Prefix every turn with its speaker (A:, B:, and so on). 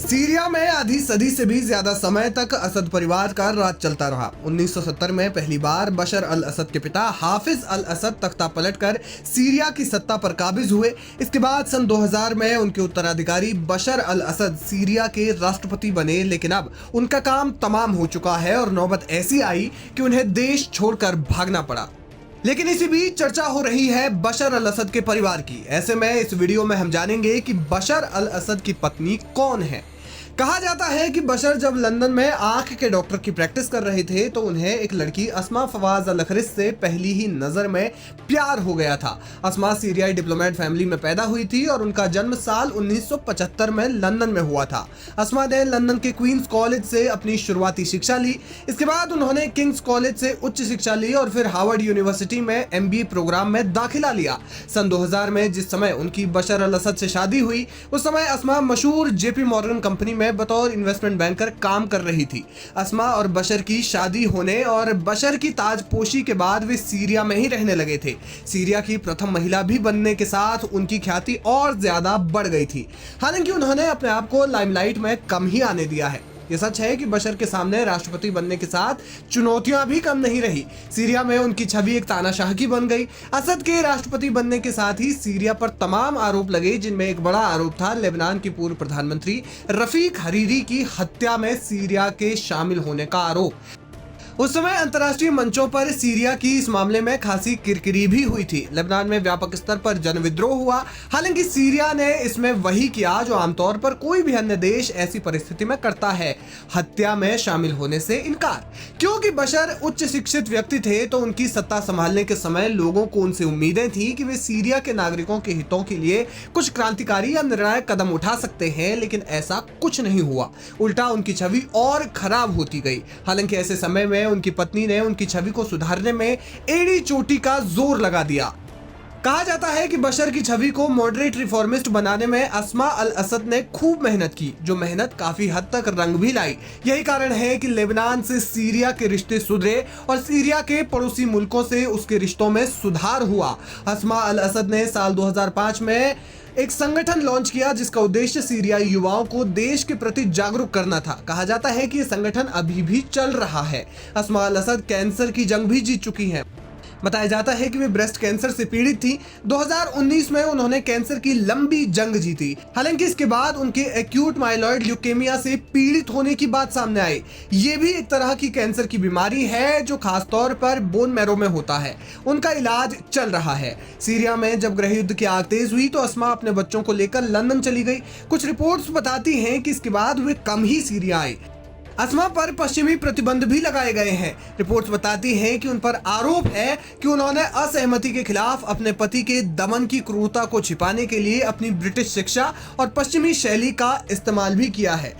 A: Syria में आधी सदी से भी ज्यादा समय तक असद परिवार का राज चलता रहा। 1970 में पहली बार बशर अल असद के पिता हाफिज अल असद तख्ता पलटकर सीरिया की सत्ता पर काबिज हुए। इसके बाद सन 2000 में उनके उत्तराधिकारी बशर अल असद सीरिया के राष्ट्रपति बने, लेकिन अब उनका काम तमाम हो चुका है और नौबत ऐसी आई कि उन्हें देश छोड़कर भागना पड़ा। लेकिन इसी बीच चर्चा हो रही है बशर अल असद के परिवार की। ऐसे में इस वीडियो में हम जानेंगे कि बशर अल असद की पत्नी कौन है। कहा जाता है कि बशर जब लंदन में आंख के डॉक्टर की प्रैक्टिस कर रहे थे तो उन्हें एक लड़की अस्मा फवाज अल खरिस से पहली ही नजर में प्यार हो गया था। अस्मा सीरियाई डिप्लोमेट फैमिली में पैदा हुई थी और उनका जन्म साल 1975 में लंदन में हुआ था। अस्मा ने लंदन के क्वींस कॉलेज से अपनी शुरुआती शिक्षा ली। इसके बाद उन्होंने किंग्स कॉलेज से उच्च शिक्षा ली और फिर हार्वर्ड यूनिवर्सिटी में MBA प्रोग्राम में दाखिला लिया। सन 2000 में जिस समय उनकी बशर अल असद से शादी हुई, उस समय अस्मा मशहूर JP मॉर्गन कंपनी में बतौर इन्वेस्टमेंट बैंकर काम कर रही थी। अस्मा और बशर की शादी होने और बशर की ताजपोशी के बाद वे सीरिया में ही रहने लगे थे। सीरिया की प्रथम महिला भी बनने के साथ उनकी ख्याति और ज्यादा बढ़ गई थी। हालांकि उन्होंने अपने आप को लाइमलाइट में कम ही आने दिया है। ये सच है कि बशर के सामने राष्ट्रपति बनने के साथ चुनौतियां भी कम नहीं रही। सीरिया में उनकी छवि एक तानाशाह की बन गई। असद के राष्ट्रपति बनने के साथ ही सीरिया पर तमाम आरोप लगे, जिनमें एक बड़ा आरोप था लेबनान की पूर्व प्रधानमंत्री रफीक हरीरी की हत्या में सीरिया के शामिल होने का आरोप। उस समय अंतर्राष्ट्रीय मंचों पर सीरिया की इस मामले में खासी किरकिरी भी हुई थी। लेबनान में व्यापक स्तर पर जनविद्रोह हुआ। हालांकि सीरिया ने इसमें वही किया जो आमतौर पर कोई भी अन्य देश ऐसी परिस्थिति में करता है, हत्या में शामिल होने से इनकार। क्योंकि बशर उच्च शिक्षित व्यक्ति थे तो उनकी सत्ता संभालने के समय लोगों को उनसे उम्मीदें थी कि वे सीरिया के नागरिकों के हितों के लिए कुछ क्रांतिकारी या निर्णायक कदम उठा सकते हैं, लेकिन ऐसा कुछ नहीं हुआ। उल्टा उनकी छवि और खराब होती गई। हालांकि ऐसे समय में उनकी पत्नी ने उनकी छवि को सुधारने में एड़ी चोटी का जोर लगा दिया। कहा जाता है कि बशर की छवि को मॉडरेट रिफॉर्मिस्ट बनाने में अस्मा अल असद ने खूब मेहनत की, जो मेहनत काफी हद तक रंग भी लाई। यही कारण है कि लेबनान से सीरिया के रिश्ते सुधरे और सीरिया के पड़ोसी मुल्कों से उसके रिश्तों में सुधार हुआ। अस्मा अल असद ने साल 2005 में एक संगठन लॉन्च किया जिसका उद्देश्य सीरियाई युवाओं को देश के प्रति जागरूक करना था। कहा जाता है कि यह संगठन अभी भी चल रहा है। अस्मा अल असद कैंसर की जंग भी जीत चुकी हैं। बताया जाता है कि वे ब्रेस्ट कैंसर से पीड़ित थी। 2019 में उन्होंने कैंसर की लंबी जंग जीती। हालांकि इसके बाद उनके एक्यूट माइलॉइड ल्यूकेमिया से पीड़ित होने की बात सामने आई। ये भी एक तरह की कैंसर की बीमारी है जो खासतौर पर बोन मैरो में होता है। उनका इलाज चल रहा है। सीरिया में जब गृह युद्ध की आग तेज हुई तो अस्मा अपने बच्चों को लेकर लंदन चली गई। कुछ रिपोर्ट्स बताती हैं कि इसके बाद वे कम ही सीरिया आई। अस्मा पर पश्चिमी प्रतिबंध भी लगाए गए हैं। रिपोर्ट्स बताती हैं कि उन पर आरोप है कि उन्होंने असहमति के खिलाफ अपने पति के दमन की क्रूरता को छिपाने के लिए अपनी ब्रिटिश शिक्षा और पश्चिमी शैली का इस्तेमाल भी किया है।